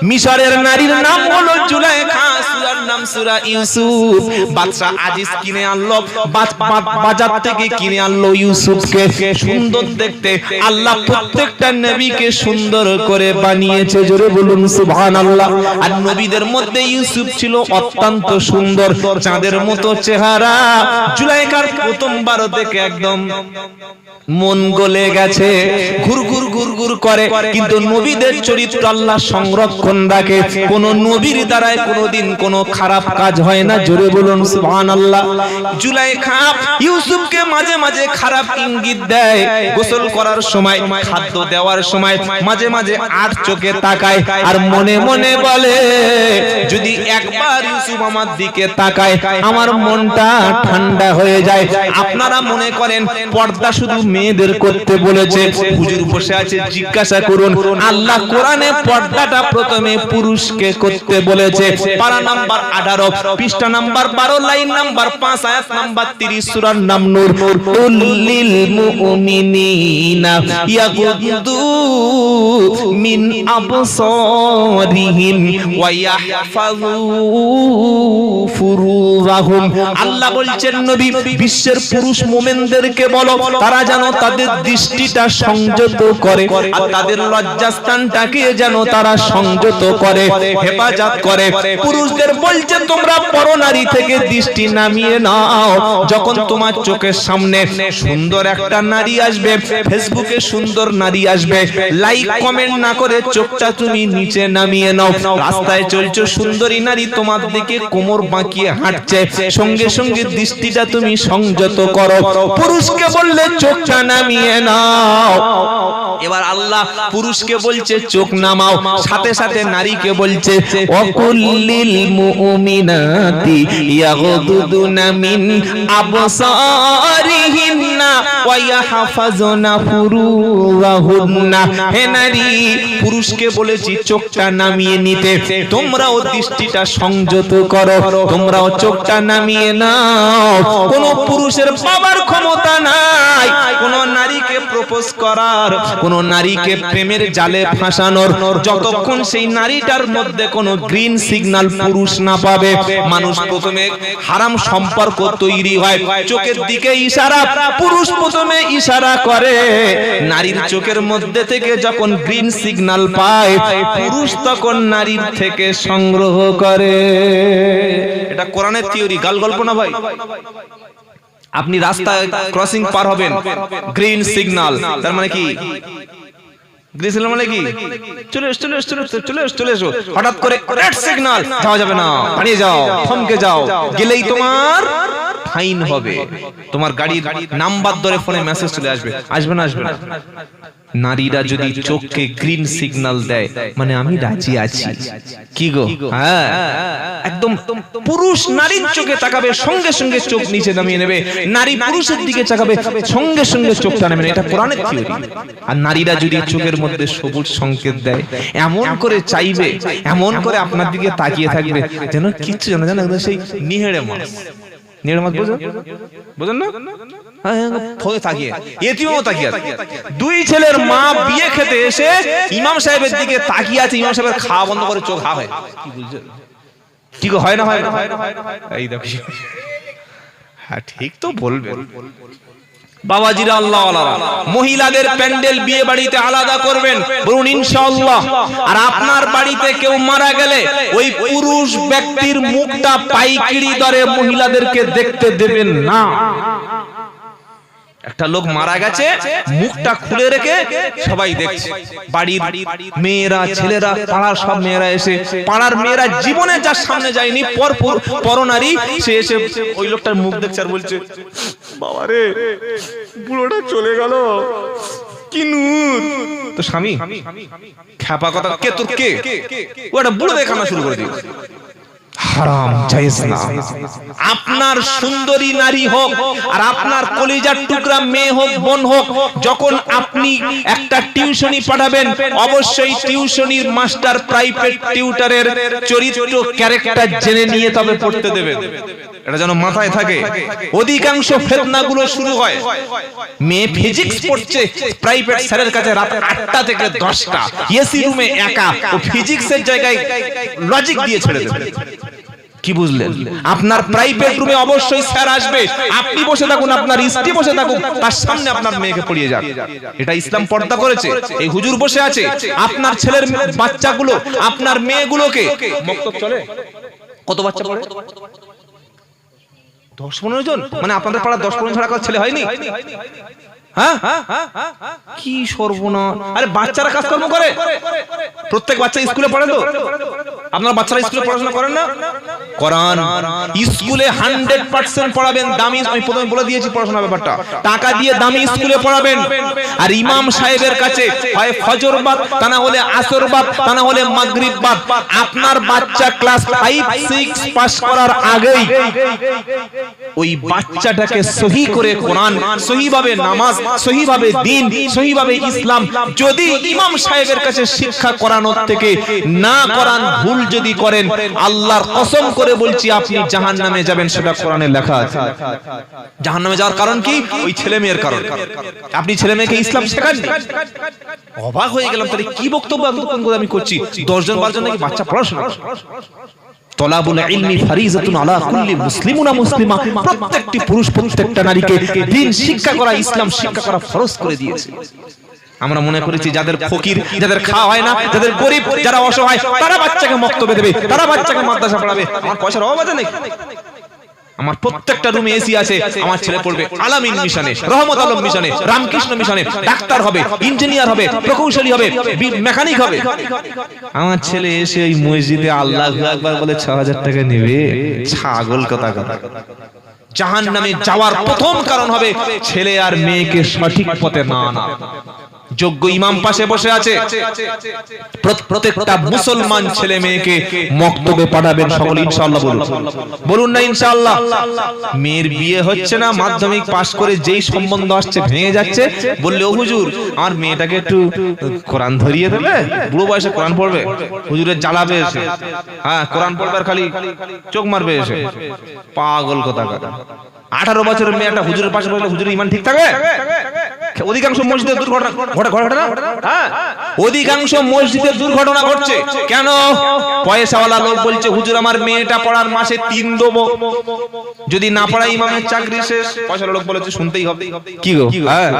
মিশরের নারীর নাম হলো জুলাইখা, সূরার নাম সূরা ইউসুফ। বাদশা আজিজ কিনে আনলো, বাজার থেকে কিনে আনলো ইউসুফকে। সুন্দর দেখতে, আল্লাহ প্রত্যেকটা নবীকে সুন্দর করে বানিয়েছে, জোরে বলুন সুবহানাল্লাহ। আর নবীদের মধ্যে ইউসুফ ছিল অত্যন্ত সুন্দর, চাঁদের মতো চেহারা। জুলাইখার প্রথমবার দেখে একদম মন গলে গেছে, ঘুরঘুর ঘুরঘুর করে। কিন্তু নবীদের চরিত্র আল্লাহ সংরক্ষণ রাখে, কোন নবীর দ্বারায় কোনদিন কোনো খারাপ কাজ হয় না, জোরে বলুন সুবহানাল্লাহ। জুলাইখা ইউসুফকে মাঝে মাঝে খারাপ ইঙ্গিত দেয়, গোসল করার সময়, খাদ্য দেওয়ার সময় মাঝে মাঝে আর চোখে তাকায়, আর মনে মনে বলে যদি একবার ইউসুফ আমার দিকে তাকায় আমার মনটা ঠান্ডা হয়ে যায়। আপনারা মনে করেন পর্দা শুধু মেয়েদের করতে বলেছে? হুজুর বসে আছে, জিজ্ঞাসা করুন, আল্লাহ কোরআনে পর্দাটা প্রথমে পুরুষকে করতে বলেছে। পারা নাম্বার 18, পৃষ্ঠা নাম্বার 12, লাইন নাম্বার 5, আয়াত নাম্বার 30, সূরার নাম নূর। কুল্লিল মুমিনিনা ইয়াগুদ্দু মিন আবসারিহিম ওয়া ইয়াহফাযু ফুরুজাহুম। আল্লাহ বলছেন নবী, বিশ্বের পুরুষ মুমিনদেরকে বলো তারা যেন তাদের দৃষ্টিটা সংযত করে, আর তাদের লজ্জাস্থানটাকে যেন তারা সংযত করে, হেফাজত করে। পুরুষদের বলছে তোমরা পরনারী থেকে দৃষ্টি নামিয়ে নাও। যখন তোমার চোখের সামনে সুন্দর একটা নারী আসবে, ফেসবুকে সুন্দর নারী আসবে, লাইক কমেন্ট না করে চোখটা তুমি নিচে নামিয়ে নাও। রাস্তায় চলছো, সুন্দরী নারী তোমার দিকে কোমর বাঁকিয়ে হাঁটছে, সঙ্গে সঙ্গে দৃষ্টিটা তুমি সংযত করো। পুরুষকে বললে চোখটা নামিয়ে নাও। এবার আল্লাহ পুরুষকে বলছে চোখ নামাও, সাথে সাথে নারীকে বলছে ওয়াকুল্লিল মুমিনাতি ইয়াগুদুনা মিন আবসারিহিন্না ওয়া ইয়াহফাজুনা ফুরুজাহুন্না। হে নারী, পুরুষকে বলেছি চোখটা নামিয়ে নিতে, তোমরাও দৃষ্টিটা সংযত করো, তোমরাও চোখটা নামিয়ে নাও। কোন পুরুষের বাবার ক্ষমতা নাই কোন নারীকে প্রপোজ করার, কোন নারীকে প্রেমের জালে ফাঁসানোর, যতক্ষণ সেই নারীটার মধ্যে কোনো গ্রিন সিগন্যাল পুরুষ না পাবে। মানুষ প্রথমে হারাম সম্পর্ক তৈরি হয়, চোখের দিকে ইশারা, পুরুষ প্রথমে ইশারা করে, নারীর চোখের মধ্যে থেকে যখন গ্রিন সিগন্যাল পায় পুরুষ তখন নারীর থেকে সংগ্রহ করে। এটা কোরআনের থিওরি, গাল গল্প না ভাই। আপনি রাস্তায় ক্রসিং পার হবেন, গ্রিন সিগন্যাল, তার মানে কি? গ্রিন সিগন্যাল মানে কি? চলে এসো, চলে এসো, চলে এসো, চলে এসো। হঠাৎ করে রেড সিগন্যাল, যাওয়া যাবে না, দাঁড়িয়ে যাও, থমকে যাও, গেলেই তোমার ফাইন হবে। তোমার গাড়ির নাম্বার ধরে ফোনে মেসেজ চলে আসবে, আসবে না? আসবে না। নারীরা যদি চোখকে গ্রিন সিগন্যাল দেয় মানে আমি রাজি আছি, কি গো? হ্যাঁ, একদম পুরুষ নারীর চোখে তাকাবে, সঙ্গে সঙ্গে চোখ নিচে নামিয়ে নেবে, নারী পুরুষের দিকে তাকাবে, সঙ্গে সঙ্গে চোখটা নামিয়ে নেবে। এটা কোরআনের থিওরি। আর নারীরা যদি চোখের মধ্যে সবুজ সংকেত দেয়, এমন করে চাইবে, এমন করে আপনার দিকে তাকিয়ে থাকবে যেন কিচ্ছু জানা জানা, সেই নিহেড়ে মাছ, নিহেড়ে মাছ বোঝেন না? দুই ছেলের মা বিয়ে খেতে এসে ইমাম সাহেবের দিকে তাকিয়ে আছে, ইমাম সাহেবের খাওয়া বন্ধ করে চোখ হা হয়। কি হয় না? হয় না? এই দেখো, হ্যাঁ ঠিক তো বলবে বাবাজিরা, আল্লাহ ওয়ালারা। মহিলাদের প্যান্ডেল বিয়ে বাড়িতে আলাদা করবেন, বলুন ইনশাআল্লাহ। আর আপনার বাড়িতে কেউ মারা গেলে ওই পুরুষ ব্যক্তির মুখটা পাইকারি দরে মহিলাদেরকে দেখতে দেবেন না। একটা লোক মারা গেছে, মুখটা খুলে রেখে সবাই দেখছে, বাড়ির মেয়েরা, ছেলেরা, পাড়ার সব মেয়েরা এসে, পাড়ার মেয়েরা জীবনে যার সামনে যায়নি পরনারী, সে এসে ওই লোকটার মুখ দেখছে আর বলছে, বাবারে বুড়োটা চলে গেল, কি নূর। তো স্বামী খ্যাপা কথা, কে তোর কে, ওটা বুড়ো দেখানো শুরু করে দিয়েছে। হারাম, জায়েজ না। আপনার সুন্দরী নারী হোক আর আপনার কলিজার টুকরা মেয়ে হোক, বোন হোক, যখন আপনি একটা টিউশনি পাঠাবেন, অবশ্যই টিউশনির মাস্টার, প্রাইভেট টিউটরের চরিত্র, ক্যারেক্টার জেনে নিয়ে তবে পড়তে দেবেন। এটা যেন মাথায় থাকে। অধিকাংশ ফিতনাগুলো শুরু হয়, মেয়ে ফিজিক্স পড়ছে প্রাইভেট স্যারের কাছে রাত 8টা থেকে 10টা, এসি রুমে একা, ও ফিজিক্সের জায়গায় লজিক দিয়ে ছেড়ে দেবে। কি বুঝলেন? আপনার প্রাইভেট রুমে অবশ্যই স্যার আসবে, আপনি বসে থাকুন, আপনার স্ত্রী বসে থাকুক, তার সামনে আপনার মেয়েকে পড়িয়ে যান। এটা ইসলাম পর্দা করেছে। এই হুজুর বসে আছে, আপনার ছেলের বাচ্চাগুলো, আপনার মেয়েগুলোকে মক্তব চলে, কত বাচ্চা পড়ে? 10-15 জন, মানে আপনাদের পাড়া 10-15 ছাড়া কাজ ছেলে হয়নি? হ্যাঁ, কি সর্বনাশ। আরে বাচ্চারা কাজকর্ম করে, প্রত্যেক বাচ্চা স্কুলে পড়ে তো? আপনার বাচ্চারা স্কুলে পড়াশোনা করেন না? কোরআন স্কুলে 100% পড়াবেন, দামি, আমি প্রথমে বলে দিয়েছি পড়াশোনার ব্যাপারটা, টাকা দিয়ে দামি স্কুলে পড়াবেন। আর ইমাম সাহেবের কাছে হয় ফজর বাদ, তা না হলে আসর বাদ, তা না হলে মাগরিব বাদ। আপনার বাচ্চা ক্লাস 5-6 পাস করার আগেই ওই বাচ্চাটাকে সহি করে কোরআন, সহিভাবে নামাজ, সহিভাবে দ্বীন, সহিভাবে ইসলাম যদি ইমাম সাহেবের কাছে শিক্ষা করানোর থেকে না করান, ভুল যদি করেন, আল্লাহর কসম করে বলছি আপনি জাহান্নামে যাবেন, সেটা কোরআনে লেখা আছে। জাহান্নামে যাওয়ার কারণ কি? ওই ছেলে মেয়ের কারণ। আপনি ছেলে মেয়েকে ইসলাম শেখাননি। অবাক হয়ে গেলাম, তাহলে কি বক্তব্য আমি করছি? 10 জন 12 জন নাকি বাচ্চা পড়াশোনা। তলাবুল ইলমি ফারিজাতুন আলা কুল্লি মুসলিমিন ওয়া মুসলিমা, প্রত্যেকটি পুরুষ, প্রত্যেকটা নারীকে দ্বীন শিক্ষা করা, ইসলাম শিক্ষা করা ফরজ করে দিয়েছে। আমরা মনে করেছি যাদের ফকির, যাদের খাওয়া হয় না, যাদের গরিব, যারা অসহায়, তারা বাচ্চাকে মক্তবে দেবে, তারা বাচ্চাকে মাদ্রাসা পড়াবে। আমার পয়সার অভাব আছে নাকি? আমার প্রত্যেকটা রুমে এসি আছে, আমার ছেলে পড়বে আলামিন মিশনে, রহমত আলম মিশনে, রামকৃষ্ণ মিশনে, ডাক্তার হবে, ইঞ্জিনিয়ার হবে, প্রকৌশলী হবে, মেকানিক হবে। আমার ছেলে এসে ওই মসজিদে আল্লাহু আকবার বলে 6000 টাকা নেবে, ছাগল কথা কথা। জাহান্নামে যাওয়ার প্রথম কারণ হবে ছেলে আর মেয়েকে সঠিক পথে না আনা। যোগ্য ইমাম পাশে বসে আছে, প্রত্যেকটা মুসলমান ছেলে মেয়েকে মক্তবে পাঠাবেন, সকলে ইনশাআল্লাহ বলুন না ইনশাআল্লাহ। মেয়ের বিয়ে হচ্ছে না, মাধ্যমিক পাশ করে যেই সম্বন্ধ আসছে ভেঙে যাচ্ছে, বললে ও হুজুর আমার মেয়েটাকে একটু কোরআন ধরিয়ে দেবে, বুড়ো বয়সে কোরআন পড়বে, হুজুরের জ্বালাবে এসে, হ্যাঁ কোরআন পড়বে আর খালি চোখ মারবে এসে, পাগল কথা কথা। 18 বছরের মেয়ে একটা হুজুরের পাশে বসলে হুজুরের ঈমান ঠিক থাকবে? অধিকাংশ মসজিদে দুর্ঘটনা ঘটে না? হ্যাঁ, অধিকাংশ মসজিদে দুর্ঘটনা ঘটছে কেন? পয়সাওয়ালা লোক বলছে হুজুর আমার মেয়েটা পড়ার মাসে 3 দেবো, যদি না পড়াই ইমামের চাকরি শেষ। পয়সাওয়ালা লোক বলেছে শুনতেই হবে। কি গো, হ্যাঁ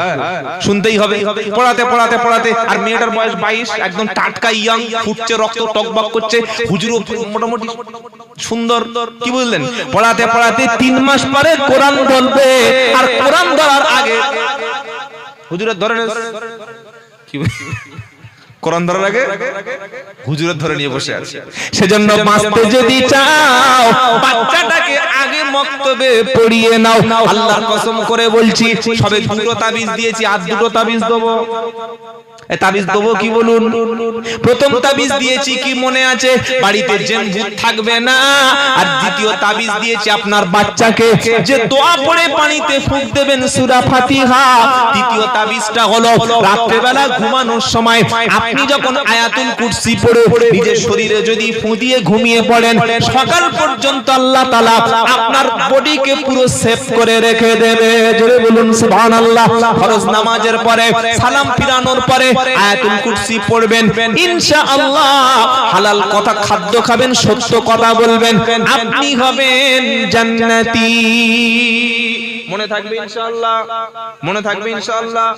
শুনতেই হবে। পড়াতে পড়াতে পড়াতে আর মেয়েটার বয়স 22, একদম টাটকা ইয়াং, ফুটছে রক্ত, টকবক করছে, হুজুরও মোটামুটি সুন্দর। কি বুঝলেন? পড়াতে পড়াতে 3 মাস পরে কোরআন বলবে, আর কোরআন ধরার আগে হুজুরের ধরে কোরআন ধরার আগে হুজুরের ধরে নিয়ে বসে আছে। সেজন্য বাঁচতে যদি চাও বাচ্চাটাকে আগে মক্তবে পড়িয়ে নাও। আল্লাহর কসম করে বলছি, সবে 2টো তাবিজ দিয়েছি, আর 2টো তাবিজ দেবো। তাবিজ দেবো কি বলুন? প্রথম তাবিজ দিয়েছি কি মনে আছে? বাড়িতে জিন ভূত থাকবে না। আর দ্বিতীয় তাবিজ দিয়েছি আপনার বাচ্চাকে যে দোয়া পড়ে পানিতে ফুঁক দেবেন সূরা ফাতিহা। তৃতীয় তাবিজটা হলো রাত্রিবেলা ঘুমানোর সময় আপনি যখন আয়াতুল কুরসি পড়ে নিজের শরীরে যদি ফুঁ দিয়ে ঘুমিয়ে পড়েন, সকাল পর্যন্ত আল্লাহ তাআলা আপনার বডিকে পুরো সেভ করে রেখে দেবে। জোরে বলুন সুবহানাল্লাহ। ফরজ নামাজের পরে সালাম ফিরানোর পরে আয়াতুল কুরসি পড়বেন, ইনশাআল্লাহ হালাল কথা খাদ্য খাবেন, সত্য কথা বলবেন, আপনি হবেন জান্নাতি। মনে থাকবে ইনশাআল্লাহ, মনে থাকবে ইনশাআল্লাহ।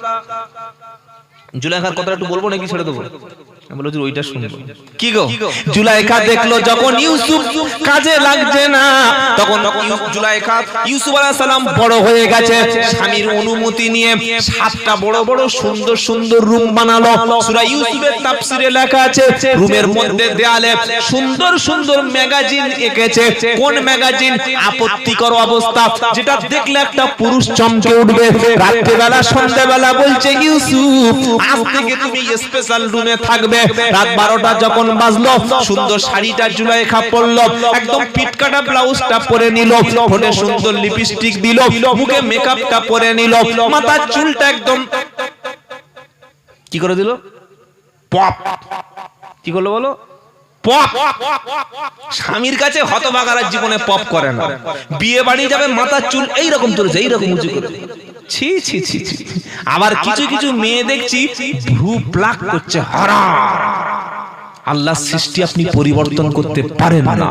জুলাইখার কথা একটু বলবো নাকি ছেড়ে দেবো? বলো যে ওইটা শুনবো। কি গো, জুলাইখা দেখলো যখন ইউসুফ কাজে লাগছে না, তখন জুলাইখা ইউসুফ আলাইহিস সালাম বড় হয়ে গেছে, স্বামীর অনুমতি নিয়ে 7টা বড় বড় সুন্দর সুন্দর রুম বানালো। সূরা ইউসুফের তাফসিরে লেখা আছে রুমের মধ্যে দেয়ালে সুন্দর সুন্দর ম্যাগাজিন এঁকেছে। কোন ম্যাগাজিন? আপত্তিকর অবস্থা, যেটা দেখলে একটা পুরুষ চমকে উঠবে। রাত্রে বেলা সন্ধ্যা বেলা বলছে ইউসুফ আজ থেকে তুমি স্পেশাল রুমে থাকবে। রাত 12টা যখন বাজলো সুন্দর শাড়িটা জুলাইখা পরলো, একদম পিটকাটা ব্লাউজটা পরে নিল, ঠোঁটে সুন্দর লিপস্টিক দিল, মুখে মেকআপটা পরে নিল, মাথার চুলটা একদম কি করে দিল? পপ। কি করলো বলো? পপ। স্বামীর কাছে হতভাগার জীবনে পপ করে না। বিয়ে বাড়ি যাবে মাথার চুল এইরকম তুলেছে, এইরকম উঁচু করে। ছি ছি ছি ছি। আবার কিছু কিছু মেয়ে দেখছি ভ্রু প্লাক করছে। হারাম। আল্লাহর সৃষ্টি আপনি পরিবর্তন করতে পারেন না।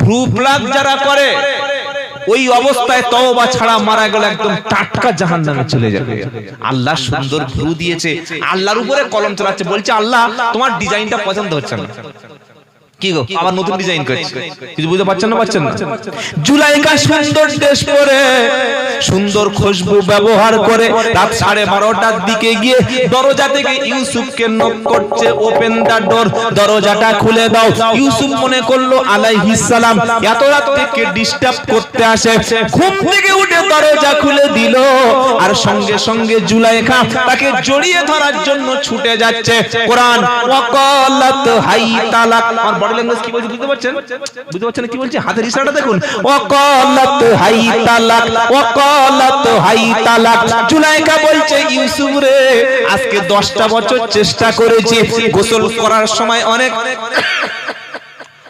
ভ্রু প্লাক যারা করে ওই অবস্থায় তওবা ছাড়া মারা গেল একদম টাটকা জাহান্নামে চলে যাবে। আল্লাহ সুন্দর ভ্রু দিয়েছে, আল্লাহর উপরে কলম চালাচ্ছে, বলছে আল্লাহ তোমার ডিজাইনটা পছন্দ হচ্ছে না। কি গো আবার নতুন ডিজাইন করছে, কিছু বুঝতে পারছেন না? জুলাইখা সুন্দর ড্রেস পরে সুন্দর খুশবু ব্যবহার করে রাত 12:30টার দিকে গিয়ে দরজা থেকে ইউসুফকে নক করছে, ওপেন দা ডোর, দরজাটা খুলে দাও। ইউসুফ মনে করলো আলাইহিস সালাম এত রাত থেকে ডিস্টার্ব করতে আসে, ঘুম থেকে উঠে দরজা খুলে দিল। আর সঙ্গে সঙ্গে জুলাইখা তাকে জড়িয়ে ধরার জন্য ছুটে যাচ্ছে। কোরআন ওয়াকালাত হাই তালাক, আর বডি ল্যাঙ্গুয়েজ কি বলছে বুঝতে পারছেন? বুঝতে পারছেন কি বলছে? হাতের ইশারাটা দেখুন, ওয়াকালাত হাই তালাক, ওয়াকালাত হাই তালাক। জুলাইখা বলছে ইউসুফ রে আজকে 10টা বছর চেষ্টা করেছি, গোসল করার সময়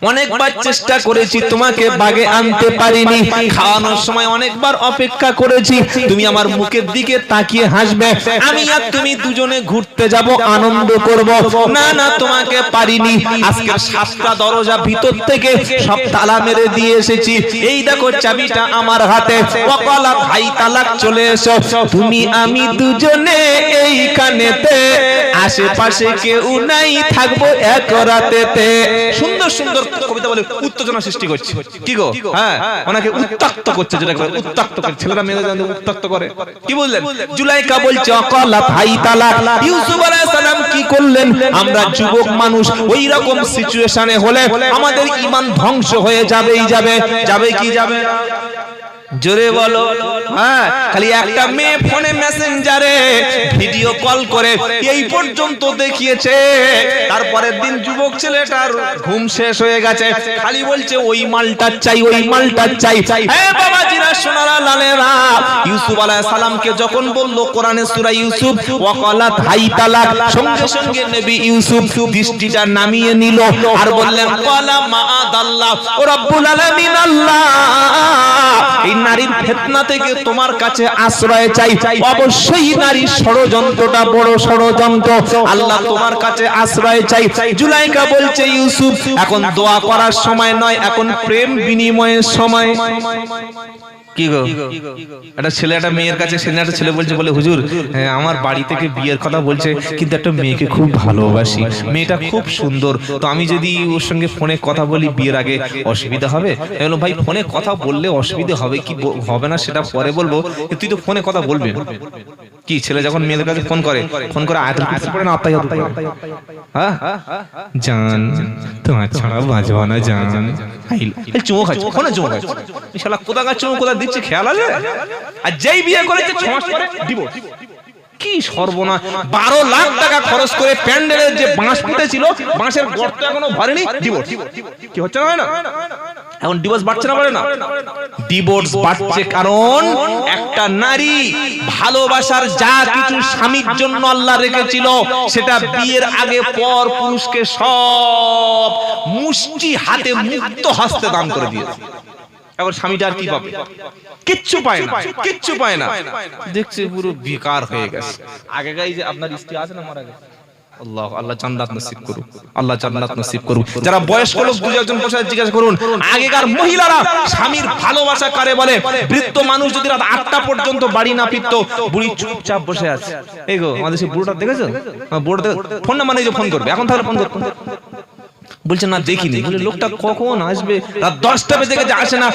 অনেকবার চেষ্টা করেছি, তোমাকে বাগে আনতে পারিনি। খাওয়ানোর সময় অনেকবার অপেক্ষা করেছি, তুমি আমার মুখের দিকে তাকিয়ে হাসবে, আমি আর তুমি দুজনে ঘুরতে যাব, আনন্দ করব। না না তোমাকে পারিনি। আজকে 7টা দরজা ভিতর থেকে সব তালা মেরে দিয়ে এসেছি, এই দেখো চাবিটা আমার হাতে। ওয়াকালা ভাই তালাক, চলে এসো, তুমি আমি দুজনে এইখানেতে, আশেপাশে কেউ নাই, থাকবো এক রাতেতে। সুন্দর সুন্দর কবিতা বলে উত্তেজনা সৃষ্টি করছে। কি গো? হ্যাঁ, ওনাকে উত্তক্ত করছে, যেটা উত্তক্ত করে ছেলেরা মেয়েদের উত্তক্ত করে। কি বললেন? জুলাইখা বলছে ওয়াকালা ভাই তালাক। ইউসুফ আলাইহিস সালাম কি করলেন? আমরা যুবক মানুষ ওই রকম সিচুয়েশনে হলে আমাদের ঈমান ধ্বংস হয়ে যাবেই যাবে। যাবে কি যাবে? জোরে বলো। হ্যাঁ, খালি একটা মেয়ে ফোনে মেসেঞ্জারে ভিডিও কল করে এই পর্যন্ত দেখিয়েছে, তারপরের দিন যুবক ছেলেটার ঘুম শেষ হয়ে গেছে, খালি বলছে ওই মালটা চাই, ওই মালটা চাই। হ্যাঁ বাবাজিরা, সোনারা লালেরা, ইউসুফ আলাইহিস সালামকে যখন বলল কোরআনে সূরা ইউসুফ ওয়াকালাত হাই তালাক, সঙ্গে সঙ্গে নবী ইউসুফ দৃষ্টিটা নামিয়ে নিল আর বললেন ওয়ালা মাআদাল্লাহ ও রব্বুল আলামিন, আল্লাহ এই নারীর ফিতনা থেকে তোমার কাছে আশ্রয় চাই। অবশ্যই নারীর ষড়যন্ত্রটা বড় ষড়যন্ত্র, আল্লাহ তোমার কাছে আশ্রয় চাই। জুলাইখা বলছে ইউসুফ এখন দোয়া করার সময় নয়, এখন প্রেম বিনিময়ের সময়। কি গো? একটা ছেলে একটা মেয়ের কাছে, সেদিন একটা ছেলে বলছে, বলে হুজুর আমার বাড়ি থেকে বিয়ের কথা বলছে, কিন্তু একটা মেয়েকে খুব ভালোবাসি, মেয়েটা খুব সুন্দর, তো আমি যদি ওর সঙ্গে ফোনে কথা বলি বিয়ের আগে অসুবিধা হবে? আমি বললাম ভাই ফোনে কথা বললে অসুবিধা হবে কি হবে না সেটা পরে বলবো, তুই তো ফোনে কথা বলবি। কি ছেলে যখন মেয়েদের কাছে ফোন করে আয়াতুল কুরসি পড়ে না, আত্মাহিয়াত পড়ে, হ্যাঁ জান তোমার ছাড়া বাঁচবো না জান, এই চুমো খাচ্ছে ফোনে, চুমো খাচ্ছে, শালা কোথাকার চুমো কোথা দিচ্ছে খেয়াল আছে? আর যেই বিয়ে করেছে 6 মাস পরে ডিভোর্স। কি সর্বনাশ! 12 লাখ টাকা খরচ করে প্যান্ডেলের যে বাঁশ পুঁতেছিল, বাঁশের গর্ত এখনো ভরেনি, ডিভোর্স। কি হচ্ছে না? এখন ডিভোর্স বাড়ছে না, বাড়ে না? ডিভোর্স বাড়ছে কারণ একটা নারী ভালোবাসার যা কিছু স্বামীর জন্য আল্লাহ রেখেছিল সেটা বিয়ের আগে পর পুরুষকে সব মুষ্টি হাতে মুক্ত হস্তে দান করে দিয়েছে। এখন স্বামীটা আর কি পাবে? কিচ্ছু পায় না, কিচ্ছু পায় না, দেখছে পুরো বেকার হয়ে গেছে। আগেকার যে আপনার স্ত্রী আছে না মারা গেছে, আল্লাহ জান্নাত নসিব করুক, আল্লাহ জান্নাত নসিব করুক। যারা বয়স্ক লোক দুই একজন বসে জিজ্ঞাসা করুন, আগেকার মহিলারা স্বামীর ভালোবাসা কারে বলে? বৃদ্ধ মানুষ যদি রাত 8টা পর্যন্ত বাড়ি না ফিরতো, বুড়ি চুপচাপ বসে আছে। এই গো আমাদের সেই বুড়োটা দেখেছো? বুড়োটা ফোন না মানে যে ফোন করবে, এখন তাহলে ফোন করবে, বলছে না দেখিনি। বলে লোকটা কখন আসবে? রাত 10টা বেজে গেছে, আসে না।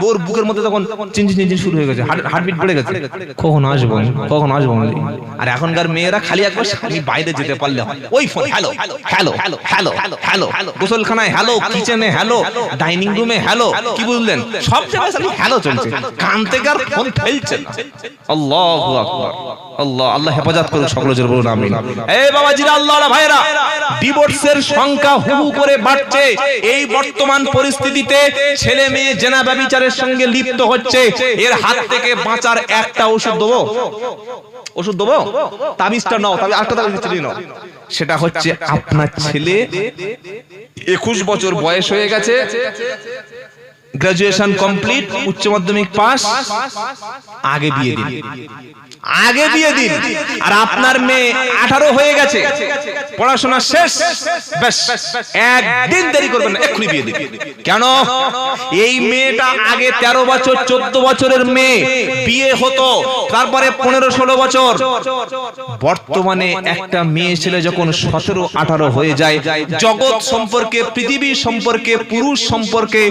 ওর বুকের মধ্যে তখন চিনচিন চিনচিন শুরু হয়ে গেছে, হার্টবিট বেড়ে গেছে, কখন আসবো কখন আসবো। আর এখনকার মেয়েরা খালি একবার স্বামী বাইরে যেতে পারলে ওই phone, hello hello hello hello, গোসলখানায় হ্যালো, কিচেনে হ্যালো, ডাইনিং রুমে হ্যালো, কি বুঝলেন, সব জায়গায় খালি হ্যালো চলছে, কান থেকে আর ফোন ফেলছে না। আল্লাহু আকবার, আল্লাহ আল্লাহ হেফাজত করুন সকলের জন্য, বলুন আমিন। এই বাবাজিরা, আল্লাহর ভাইরা, ডিভোর্সের সংখ্যা হু হু করে বাড়ছে। এই বর্তমান পরিস্থিতিতে ছেলে মেয়ে জেনা ব্যভিচারের সঙ্গে লিপ্ত হচ্ছে। এর হাত থেকে বাঁচার একটা ওষুধ দেবো, ওষুধ দেবো, তাবিজটা নাও, তবে আরেকটা তাবিজ চিনি নাও। সেটা হচ্ছে আপনার ছেলে 21 বছর বয়স হয়ে গেছে, গ্রাজুয়েশন কমপ্লিট, উচ্চ মাধ্যমিক পাস, আগে বিয়ে দিন, আগে বিয়ে দিন। আর আপনার মেয়ে 18 হয়ে গেছে, পড়াশোনা শেষ, বেশ একদিন দেরি করবেন না, এক্ষুনি বিয়ে দিন। কেন? এই মেয়েটা আগে 13 বছর 14 বছরের মেয়ে, বিয়ে হতো, তারপরে 15-16 বছর। বর্তমানে একটা মেয়ে ছেলে যখন 17-18 হয়ে যায়, জগৎ সম্পর্কে, পৃথিবী সম্পর্কে, পুরুষ সম্পর্কে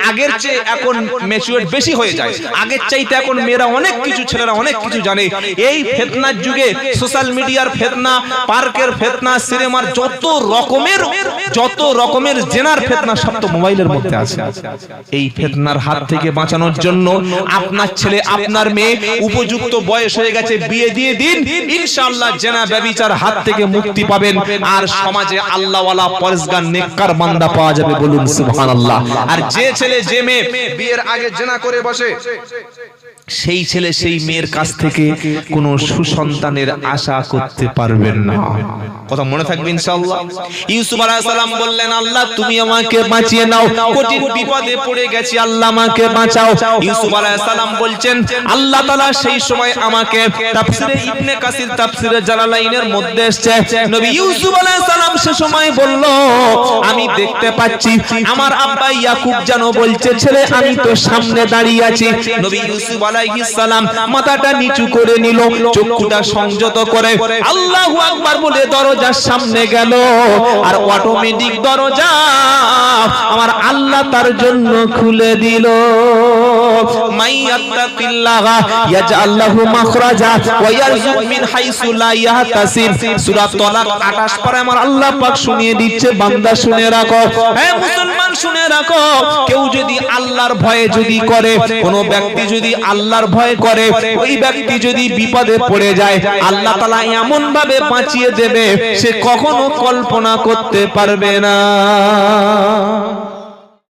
আগের চেয়ে এখন ম্যাচুয়ার বেশি হয়ে যায়। আগের চাইতে এখন মেয়েরা অনেক কিছু, ছেলেরা অনেক কিছু জানে। এই ফিতনার যুগে, সোশ্যাল মিডিয়ার ফিতনা, পার্কের ফিতনা, সিনেমার যত রকমের জেনার ফিতনা সব তো মোবাইলের মধ্যে আছে। এই ফিতনার হাত থেকে বাঁচানোর জন্য আপনার ছেলে, আপনার মেয়ে উপযুক্ত বয়স হয়ে গেছে, বিয়ে দিয়ে দিন, ইনশাআল্লাহ জেনা ব্যভিচার হাত থেকে মুক্তি পাবেন। আর সমাজে আল্লাহওয়ালা পরেজগার নেককার বান্দা পাওয়া যাবে, বলুন সুবহানাল্লাহ। আর যে ছেলে যে মেয়ে বিয়ের আগে জেনা করে বসে, সেই ছেলে সেই মেয়ের কাছ থেকে কোনো সুসন্তানের আশা করতে পারবেন না। কথা মনে থাকবে ইনশাআল্লাহ। ইউসুফ আলাইহিস সালাম বললেন, আল্লাহ তুমি আমাকে বাঁচিয়ে নাও, কঠিন বিপদে পড়ে গেছি, আল্লাহ আমাকে বাঁচাও। ইউসুফ আলাইহিস সালাম বলছেন, আল্লাহ তাআলা সেই সময় আমাকে, তাফসিরে ইবনে কাসির, তাফসিরে জালালাইনের মধ্যে এসেছে, নবী ইউসুফ আলাইহিস সালাম সে সময় বলল, আমি দেখতে পাচ্ছি আমার আব্বা ইয়াকুব যেন বলছে, ছেলে আমি তো সামনে দাঁড়িয়ে আছি। নবী ইউসুফ আলাইহিস সালাম মাথাটা নিচু করে নিল, চক্ষুটা সংযত করে আল্লাহু আকবার বলে দরজার সামনে গেল। আর অটোমেটিক দরজা আমার আল্লাহ তার জন্য খুলে দিল। মাইয়াত্তাকিল্লাহা ইয়াজআল লাহু মাখরাজা ওয়া ইয়ারযুক মিন হাইসু লা ইয়াহতাসিব। সূরা তালাক 28 পারে আমার আল্লাহ পাক শুনিয়ে দিচ্ছে, বান্দা শুনে রাখো, হে মুসলমান শুনে রাখো, কেউ যদি আল্লাহর ভয়ে যদি করে, কোন ব্যক্তি যদি আল্লাহর ভয় করে, ওই ব্যক্তি যদি বিপদে পড়ে যায়, আল্লাহ তাআলা এমন ভাবে বাঁচিয়ে দেবে সে কখনো কল্পনা করতে পারবে না।